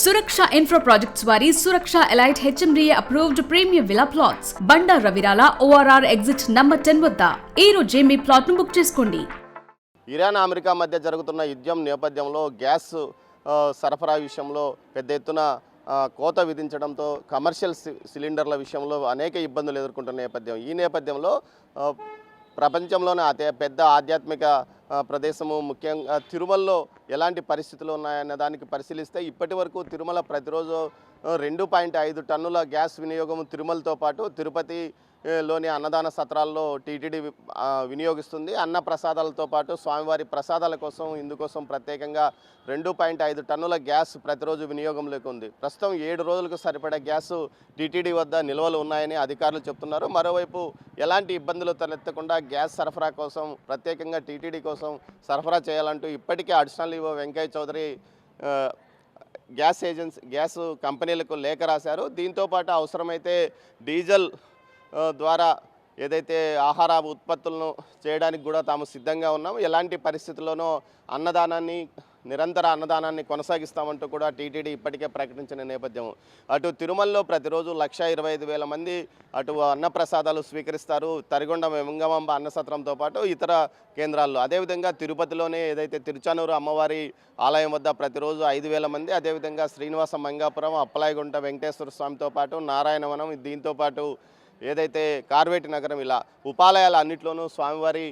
Suraksha Infra Projects వారి Suraksha Elite HMDA approved premium villa plots. బండా రవిరాల ORR exit number 10 వద్ద ఈ రోజే మీ plot ను బుక్ చేసుకోండి. ఇరాన్ అమెరికా మధ్య జరుగుతున్న యుద్ధం నేపథ్యంలో గ్యాస్ సరఫరా విషయంలో పెద్ద ఎత్తున కోత విధించడంతో కమర్షియల్ సిలిండర్ల విషయంలో అనేక ఇబ్బందులు ఎదుర్కొంటున్న నేపథ్యం. ఈ నేపథ్యంలో ప్రపంచంలోనే అతి పెద్ద ఆధ్యాత్మిక ప్రదేశము ముఖ్యంగా తిరుమలలో ఎలాంటి పరిస్థితులు ఉన్నాయన్న దానికి పరిశీలిస్తే ఇప్పటి వరకు తిరుమల ప్రతిరోజు 2.5 టన్నుల గ్యాస్ వినియోగం తిరుమలతో పాటు తిరుపతిలోని అన్నదాన సత్రాల్లో టీటీడీ వినియోగిస్తుంది. అన్న ప్రసాదాలతో పాటు స్వామివారి ప్రసాదాల కోసం ఇందుకోసం ప్రత్యేకంగా 2.5 టన్నుల గ్యాస్ ప్రతిరోజు వినియోగంలోకి ఉంది. ప్రస్తుతం 7 రోజులకు సరిపడే గ్యాస్ టీటీడీ వద్ద నిల్వలు ఉన్నాయని అధికారులు చెప్తున్నారు. మరోవైపు ఎలాంటి ఇబ్బందులు తలెత్తకుండా గ్యాస్ సరఫరా కోసం ప్రత్యేకంగా టీటీడీ కోసం సరఫరా చేయాలంటూ ఇప్పటికే additional EO Venkayya Chowdary gas కంపెనీలకు లేఖ రాశారు. దీంతోపాటు అవసరమైతే డీజిల్ ద్వారా ఏదైతే ఆహార ఉత్పత్తులను చేయడానికి కూడా తాము సిద్ధంగా ఉన్నాం, ఎలాంటి పరిస్థితుల్లోనూ నిరంతర అన్నదానాన్ని కొనసాగిస్తామంటూ కూడా టీటీడీ ఇప్పటికే ప్రకటించిన నేపథ్యం. అటు తిరుమలలో ప్రతిరోజు 1,25,000 మంది అటు అన్నప్రసాదాలు స్వీకరిస్తారు. తరిగొండ వెంగమాంబ అన్నసత్రంతో పాటు ఇతర కేంద్రాల్లో, అదేవిధంగా తిరుపతిలోనే ఏదైతే తిరుచానూరు అమ్మవారి ఆలయం వద్ద ప్రతిరోజు 5,000 మంది, అదేవిధంగా శ్రీనివాస మంగాపురం, అప్పలాయగుంట వెంకటేశ్వర స్వామితో పాటు నారాయణవనం, దీంతోపాటు ఏదైతే కార్వేటి నగరం, ఇలా ఉపాలయాల అన్నింటిలోనూ స్వామివారి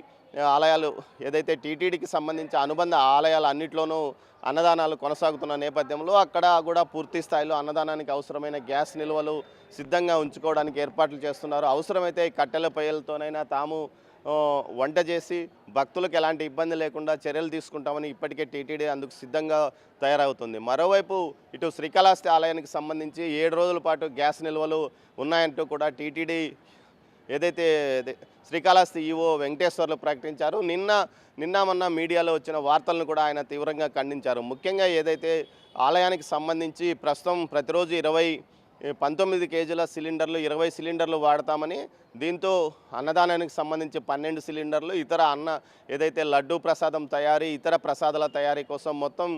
ఆలయాలు ఏదైతే టీటీడీకి సంబంధించి అనుబంధ ఆలయాలు అన్నింటిలోనూ అన్నదానాలు కొనసాగుతున్న నేపథ్యంలో అక్కడ కూడా పూర్తి స్థాయిలో అన్నదానానికి అవసరమైన గ్యాస్ నిల్వలు సిద్ధంగా ఉంచుకోవడానికి ఏర్పాట్లు చేస్తున్నారు. అవసరమైతే కట్టెల పొయ్యలతోనైనా తాము వంట చేసి భక్తులకు ఎలాంటి ఇబ్బంది లేకుండా చర్యలు తీసుకుంటామని ఇప్పటికే టీటీడీ అందుకు సిద్ధంగా తయారవుతుంది. మరోవైపు ఇటు శ్రీకాళహస్తి ఆలయానికి సంబంధించి 7 రోజుల పాటు గ్యాస్ నిల్వలు ఉన్నాయంటూ కూడా టీటీడీ ఏదైతే శ్రీకాళహస్తి ఈవో వెంకటేశ్వర్లు ప్రకటించారు. నిన్న మొన్న మీడియాలో వచ్చిన వార్తలను కూడా ఆయన తీవ్రంగా ఖండించారు. ముఖ్యంగా ఏదైతే ఆలయానికి సంబంధించి ప్రస్తుతం ప్రతిరోజు 19 కేజీల సిలిండర్లు 20 సిలిండర్లు వాడతామని, దీంతో అన్నదానానికి సంబంధించి 12 సిలిండర్లు, ఇతర ఏదైతే లడ్డూ ప్రసాదం తయారీ, ఇతర ప్రసాదాల తయారీ కోసం మొత్తం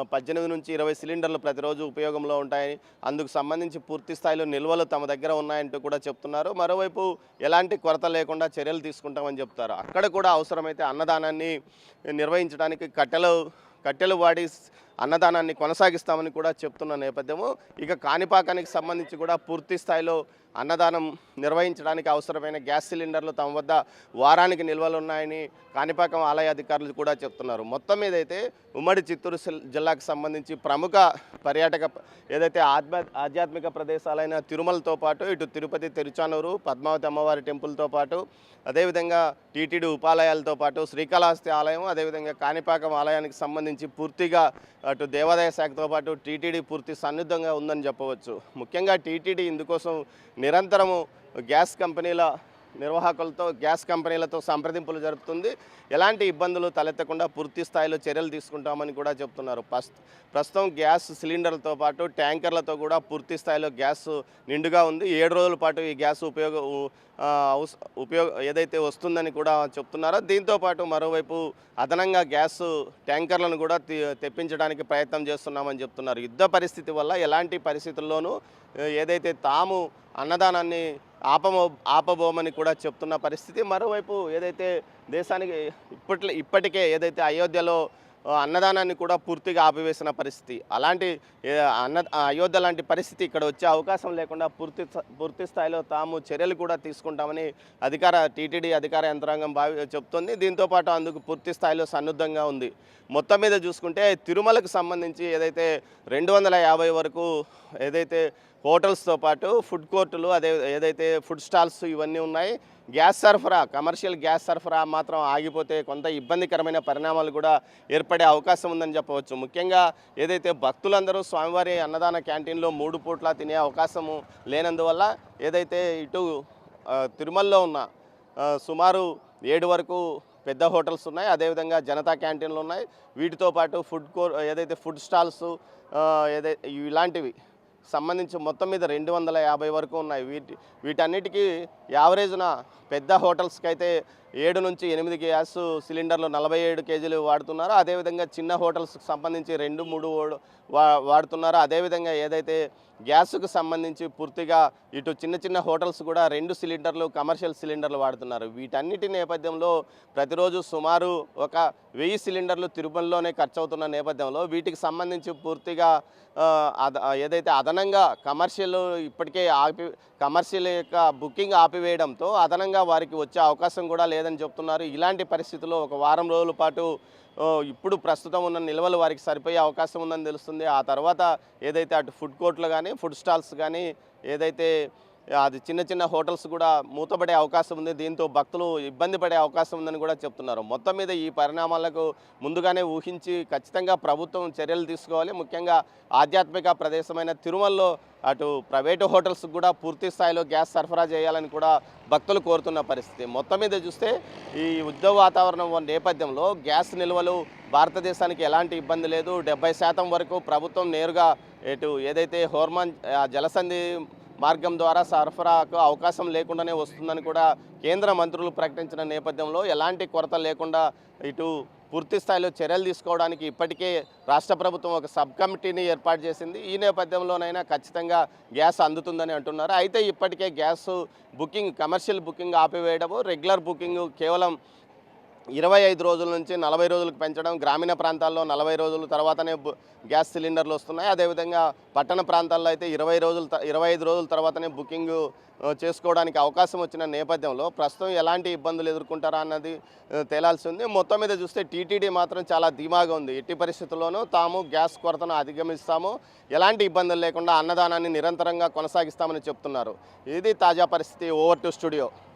18 నుంచి 20 సిలిండర్లు ప్రతిరోజు ఉపయోగంలో ఉంటాయని, అందుకు సంబంధించి పూర్తి స్థాయిలో నిల్వలు తమ దగ్గర ఉన్నాయంటూ కూడా చెప్తున్నారు. మరోవైపు ఎలాంటి కొరత లేకుండా చర్యలు తీసుకుంటామని చెప్తారు. అక్కడ కూడా అవసరమైతే అన్నదానాన్ని నిర్వహించడానికి కట్టెలు వాడి అన్నదానాన్ని కొనసాగిస్తామని కూడా చెప్తున్న నేపథ్యము. ఇక కాణిపాకానికి సంబంధించి కూడా పూర్తి స్థాయిలో అన్నదానం నిర్వహించడానికి అవసరమైన గ్యాస్ సిలిండర్లు తమ వద్ద వారానికి నిల్వలు ఉన్నాయని కాణిపాకం ఆలయ అధికారులు కూడా చెప్తున్నారు. మొత్తం ఏదైతే ఉమ్మడి చిత్తూరు జిల్లాకు సంబంధించి ప్రముఖ పర్యాటక ఏదైతే ఆధ్యాత్మిక ప్రదేశాలైన తిరుమలతో పాటు ఇటు తిరుపతి, తిరుచానూరు, పద్మావతి అమ్మవారి టెంపుల్తో పాటు అదేవిధంగా టీటీడీ ఉపాలయాలతో పాటు శ్రీకాళహస్తి ఆలయం, అదేవిధంగా కాణిపాకం ఆలయానికి సంబంధించి పూర్తిగా అటు దేవాదాయ శాఖతో పాటు టీటీడీ పూర్తి సన్నిద్ధంగా ఉందని చెప్పవచ్చు. ముఖ్యంగా టీటీడీ ఇందుకోసం నిరంతరము గ్యాస్ కంపెనీలతో సంప్రదింపులు జరుపుతుంది. ఎలాంటి ఇబ్బందులు తలెత్తకుండా పూర్తి స్థాయిలో చర్యలు తీసుకుంటామని కూడా చెప్తున్నారు. ప్రస్తుతం గ్యాస్ సిలిండర్లతో పాటు ట్యాంకర్లతో కూడా పూర్తి స్థాయిలో గ్యాస్ నిండుగా ఉంది. 7 రోజుల పాటు ఈ గ్యాస్ ఉపయోగ ఏదైతే వస్తుందని కూడా చెప్తున్నారో, దీంతోపాటు మరోవైపు అదనంగా గ్యాస్ ట్యాంకర్లను కూడా తెప్పించడానికి ప్రయత్నం చేస్తున్నామని చెప్తున్నారు. యుద్ధ పరిస్థితి వల్ల ఎలాంటి పరిస్థితుల్లోనూ ఏదైతే తాము అన్నదానాన్ని ఆపబోమని కూడా చెప్తున్న పరిస్థితి. మరోవైపు ఏదైతే దేశానికి ఇప్పటికే ఏదైతే అయోధ్యలో అన్నదానాన్ని కూడా పూర్తిగా ఆపివేసిన పరిస్థితి, అలాంటి అయోధ్య లాంటి పరిస్థితి ఇక్కడ వచ్చే అవకాశం లేకుండా పూర్తి స్థాయిలో తాము చర్యలు కూడా తీసుకుంటామని టీటీడీ అధికార యంత్రాంగం చెప్తుంది. దీంతోపాటు అందుకు పూర్తి స్థాయిలో సన్నిద్ధంగా ఉంది. మొత్తం మీద చూసుకుంటే తిరుమలకు సంబంధించి ఏదైతే 250 వరకు ఏదైతే హోటల్స్తో పాటు ఫుడ్ కోర్టులు, ఏదైతే ఫుడ్ స్టాల్స్ ఇవన్నీ ఉన్నాయి. కమర్షియల్ గ్యాస్ సరఫరా మాత్రం ఆగిపోతే కొంత ఇబ్బందికరమైన పరిణామాలు కూడా ఏర్పడే అవకాశం ఉందని చెప్పవచ్చు. ముఖ్యంగా ఏదైతే భక్తులందరూ స్వామివారి అన్నదాన క్యాంటీన్లో 3 పూట్ల తినే అవకాశము లేనందువల్ల ఏదైతే ఇటు తిరుమలలో ఉన్న సుమారు 7 వరకు పెద్ద హోటల్స్ ఉన్నాయి, అదేవిధంగా జనతా క్యాంటీన్లు ఉన్నాయి. వీటితో పాటు ఏదైతే ఫుడ్ స్టాల్స్ ఇలాంటివి సంబంధించి మొత్తం మీద 250 వరకు ఉన్నాయి. వీటన్నిటికీ యావరేజ్న పెద్ద హోటల్స్కి అయితే 7 నుంచి 8 గ్యాస్ సిలిండర్లు 47 కేజీలు వాడుతున్నారు. అదేవిధంగా చిన్న హోటల్స్కి సంబంధించి 2, 3 వాడుతున్నారు. అదేవిధంగా ఏదైతే గ్యాస్కు సంబంధించి పూర్తిగా ఇటు చిన్న చిన్న హోటల్స్ కూడా 2 సిలిండర్లు కమర్షియల్ సిలిండర్లు వాడుతున్నారు. వీటన్నిటి నేపథ్యంలో ప్రతిరోజు సుమారు ఒక 1000 సిలిండర్లు తిరుమలలోనే ఖర్చు అవుతున్న నేపథ్యంలో వీటికి సంబంధించి పూర్తిగా ఏదైతే అదనంగా కమర్షియల్ ఇప్పటికే కమర్షియల్ యొక్క బుకింగ్ ఆపివేయడంతో అదనంగా వారికి వచ్చే అవకాశం కూడా లేదని చెప్తున్నారు. ఇలాంటి పరిస్థితుల్లో ఒక వారం రోజుల పాటు ఇప్పుడు ప్రస్తుతం ఉన్న నిల్వలు వారికి సరిపోయే అవకాశం ఉందని తెలుస్తుంది. ఆ తర్వాత ఏదైతే అటు ఫుడ్ కోర్టులు కానీ ఫుడ్ స్టాల్స్ కానీ ఏదైతే అది చిన్న చిన్న హోటల్స్ కూడా మూతపడే అవకాశం ఉంది. దీంతో భక్తులు ఇబ్బంది పడే అవకాశం ఉందని కూడా చెప్తున్నారు. మొత్తం మీద ఈ పరిణామాలకు ముందుగానే ఊహించి ఖచ్చితంగా ప్రభుత్వం చర్యలు తీసుకోవాలి. ముఖ్యంగా ఆధ్యాత్మిక ప్రదేశమైన తిరుమలలో అటు ప్రైవేటు హోటల్స్కి కూడా పూర్తి స్థాయిలో గ్యాస్ సరఫరా చేయాలని కూడా భక్తులు కోరుతున్న పరిస్థితి. మొత్తం మీద చూస్తే ఈ ఉద్యోగ వాతావరణం నేపథ్యంలో గ్యాస్ నిల్వలు భారతదేశానికి ఎలాంటి ఇబ్బంది లేదు. 70% వరకు ప్రభుత్వం నేరుగా ఇటు ఏదైతే హోర్మాన్ జలసంధి మార్గం ద్వారా సరఫరాకు అవకాశం లేకుండానే వస్తుందని కూడా కేంద్ర మంత్రులు ప్రకటించిన నేపథ్యంలో ఎలాంటి కొరత లేకుండా ఇటు పూర్తి స్థాయిలో చర్యలు తీసుకోవడానికి ఇప్పటికే రాష్ట్ర ప్రభుత్వం ఒక సబ్ కమిటీని ఏర్పాటు చేసింది. ఈ నేపథ్యంలోనైనా ఖచ్చితంగా గ్యాస్ అందుతుందని అంటున్నారు. అయితే ఇప్పటికే గ్యాస్ బుకింగ్ కమర్షియల్ బుకింగ్ ఆపివేయడము, రెగ్యులర్ బుకింగ్ కేవలం 25 రోజుల నుంచి 40 రోజులకు పెంచడం, గ్రామీణ ప్రాంతాల్లో 40 రోజుల తర్వాతనే గ్యాస్ సిలిండర్లు వస్తున్నాయి. అదేవిధంగా పట్టణ ప్రాంతాల్లో అయితే 25 రోజుల తర్వాతనే బుకింగ్ చేసుకోవడానికి అవకాశం వచ్చిన నేపథ్యంలో ప్రస్తుతం ఎలాంటి ఇబ్బందులు ఎదుర్కొంటారా అన్నది తేలాల్సి ఉంది. మొత్తం మీద చూస్తే టీటీడీ మాత్రం చాలా ధీమాగా ఉంది. ఎట్టి పరిస్థితుల్లోనూ తాము గ్యాస్ కొరతను అధిగమిస్తాము, ఎలాంటి ఇబ్బందులు లేకుండా అన్నదానాన్ని నిరంతరంగా కొనసాగిస్తామని చెప్తున్నారు. ఇది తాజా పరిస్థితి. Over to studio.